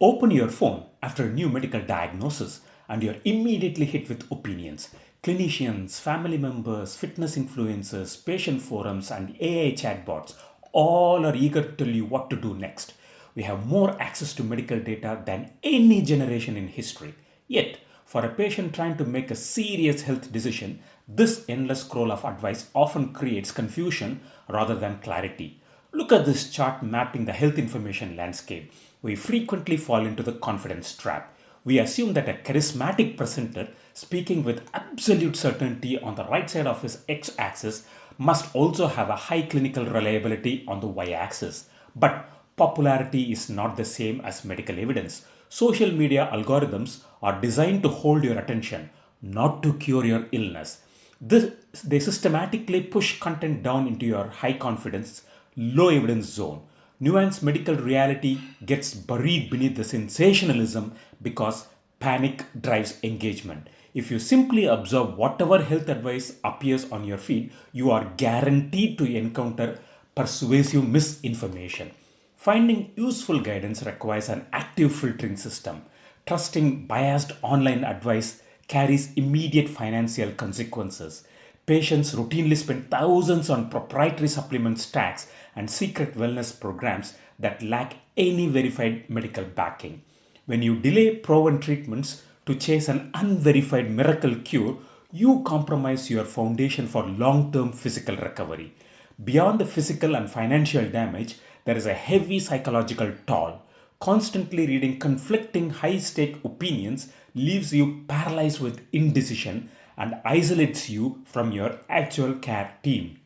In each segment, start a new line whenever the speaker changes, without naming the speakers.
Open your phone after a new medical diagnosis and you're immediately hit with opinions. Clinicians, family members, fitness influencers, patient forums, and AI chatbots all are eager to tell you what to do next. We have more access to medical data than any generation in history. Yet, for a patient trying to make a serious health decision, this endless scroll of advice often creates confusion rather than clarity. Look at this chart mapping the health information landscape. We frequently fall into the confidence trap. We assume that a charismatic presenter speaking with absolute certainty on the right side of his x-axis must also have a high clinical reliability on the y-axis. But popularity is not the same as medical evidence. Social media algorithms are designed to hold your attention, not to cure your illness. They systematically push content down into your high confidence, low evidence zone. Nuanced medical reality gets buried beneath the sensationalism because panic drives engagement. If you simply observe whatever health advice appears on your feed, you are guaranteed to encounter persuasive misinformation. Finding useful guidance requires an active filtering system. Trusting biased online advice carries immediate financial consequences. Patients routinely spend thousands on proprietary supplement stacks and secret wellness programs that lack any verified medical backing. When you delay proven treatments to chase an unverified miracle cure, you compromise your foundation for long-term physical recovery. Beyond the physical and financial damage, there is a heavy psychological toll. Constantly reading conflicting high-stake opinions leaves you paralyzed with indecision and isolates you from your actual care team.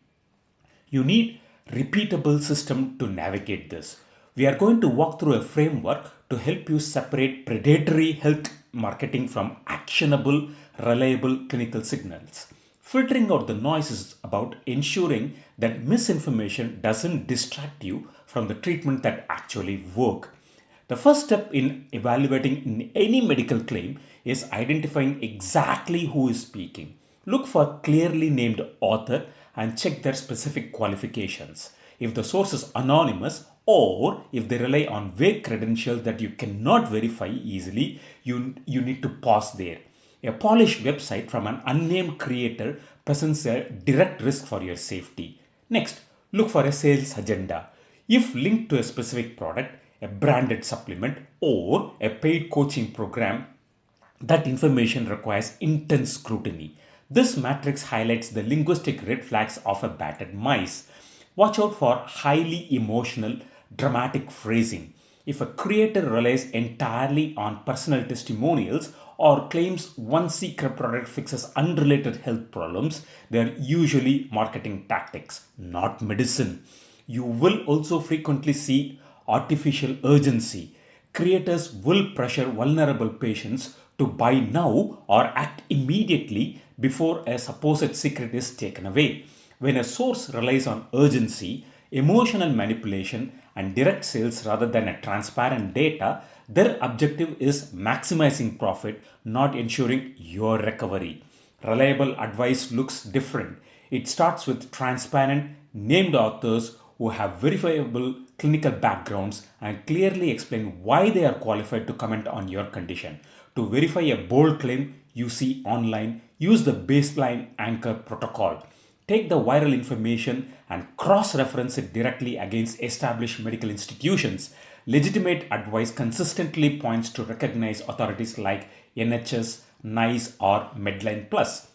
You need repeatable system to navigate this. We are going to walk through a framework to help you separate predatory health marketing from actionable, reliable clinical signals. Filtering out the noise is about ensuring that misinformation doesn't distract you from the treatment that actually works. The first step in evaluating any medical claim is identifying exactly who is speaking. Look for a clearly named author and check their specific qualifications. If the source is anonymous or if they rely on vague credentials that you cannot verify easily, you need to pause there. A polished website from an unnamed creator presents a direct risk for your safety. Next, look for a sales agenda. If linked to a specific product, a branded supplement, or a paid coaching program, that information requires intense scrutiny. This matrix highlights the linguistic red flags of a battered mice. Watch out for highly emotional, dramatic phrasing. If a creator relies entirely on personal testimonials or claims one secret product fixes unrelated health problems, they are usually marketing tactics, not medicine. You will also frequently see artificial urgency. Creators will pressure vulnerable patients to buy now or act immediately before a supposed secret is taken away. When a source relies on urgency, emotional manipulation, and direct sales rather than a transparent data, their objective is maximizing profit, not ensuring your recovery. Reliable advice looks different. It starts with transparent, named authors who have verifiable clinical backgrounds and clearly explain why they are qualified to comment on your condition. To verify a bold claim you see online, use the baseline anchor protocol. Take the viral information and cross-reference it directly against established medical institutions. Legitimate advice consistently points to recognized authorities like NHS, NICE, or Medline Plus.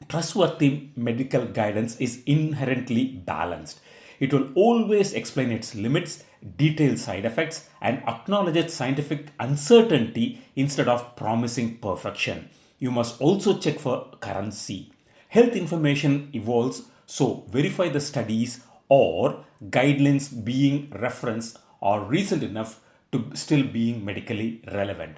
Trustworthy medical guidance is inherently balanced. It will always explain its limits, detail side effects, and acknowledge its scientific uncertainty instead of promising perfection. You must also check for currency. Health information evolves, so verify the studies or guidelines being referenced are recent enough to still being medically relevant.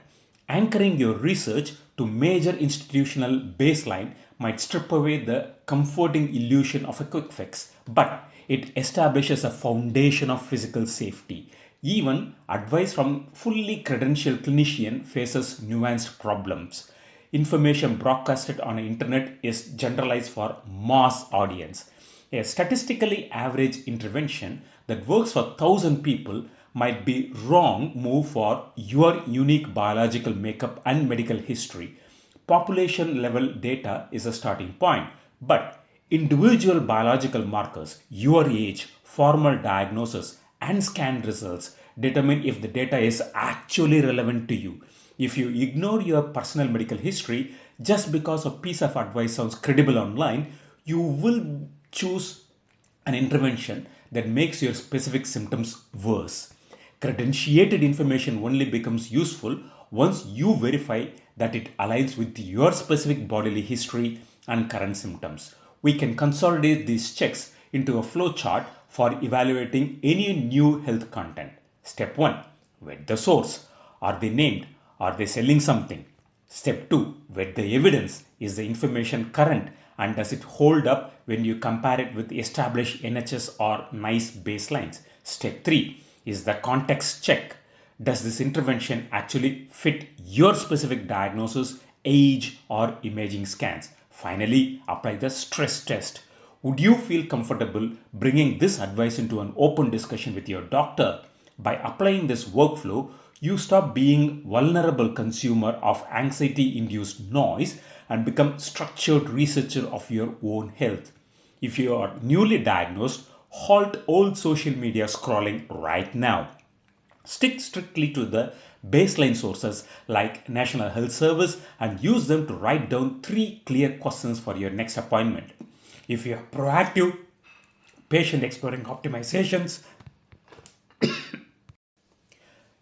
Anchoring your research to major institutional baseline might strip away the comforting illusion of a quick fix, but it establishes a foundation of physical safety. Even advice from fully credentialed clinician faces nuanced problems. Information broadcasted on the internet is generalized for mass audience. A statistically average intervention that works for 1,000 people might be wrong move for your unique biological makeup and medical history. Population level data is a starting point, but individual biological markers, your age, formal diagnosis, and scan results determine if the data is actually relevant to you. If you ignore your personal medical history just because a piece of advice sounds credible online, you will choose an intervention that makes your specific symptoms worse. Credentiated information only becomes useful once you verify that it aligns with your specific bodily history and current symptoms. We can consolidate these checks into a flow chart for evaluating any new health content. Step 1. Vet the source. Are they named? Are they selling something? Step 2. Vet the evidence. Is the information current and does it hold up when you compare it with established NHS or NICE baselines? Step 3 is the context check. Does this intervention actually fit your specific diagnosis, age, or imaging scans? Finally, apply the stress test. Would you feel comfortable bringing this advice into an open discussion with your doctor? By applying this workflow, you stop being vulnerable consumer of anxiety-induced noise and become structured researcher of your own health. If you are newly diagnosed, halt all social media scrolling right now. Stick strictly to the baseline sources like National Health Service and use them to write down 3 clear questions for your next appointment. If you are proactive patient exploring optimizations,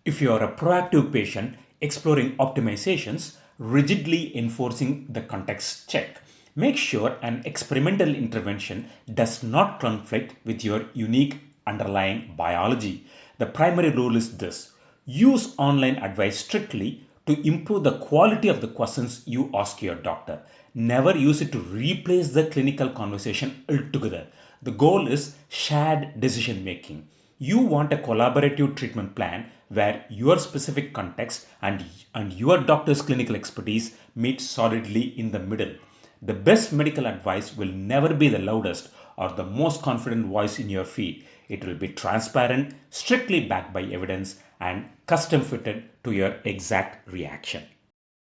If you are a proactive patient exploring optimizations, rigidly enforcing the context check, make sure an experimental intervention does not conflict with your unique underlying biology. The primary rule is this: use online advice strictly to improve the quality of the questions you ask your doctor. Never use it to replace the clinical conversation altogether. The goal is shared decision making. You want a collaborative treatment plan where your specific context and your doctor's clinical expertise meet solidly in the middle. The best medical advice will never be the loudest or the most confident voice in your feed. It will be transparent, strictly backed by evidence, and custom fitted to your exact reaction.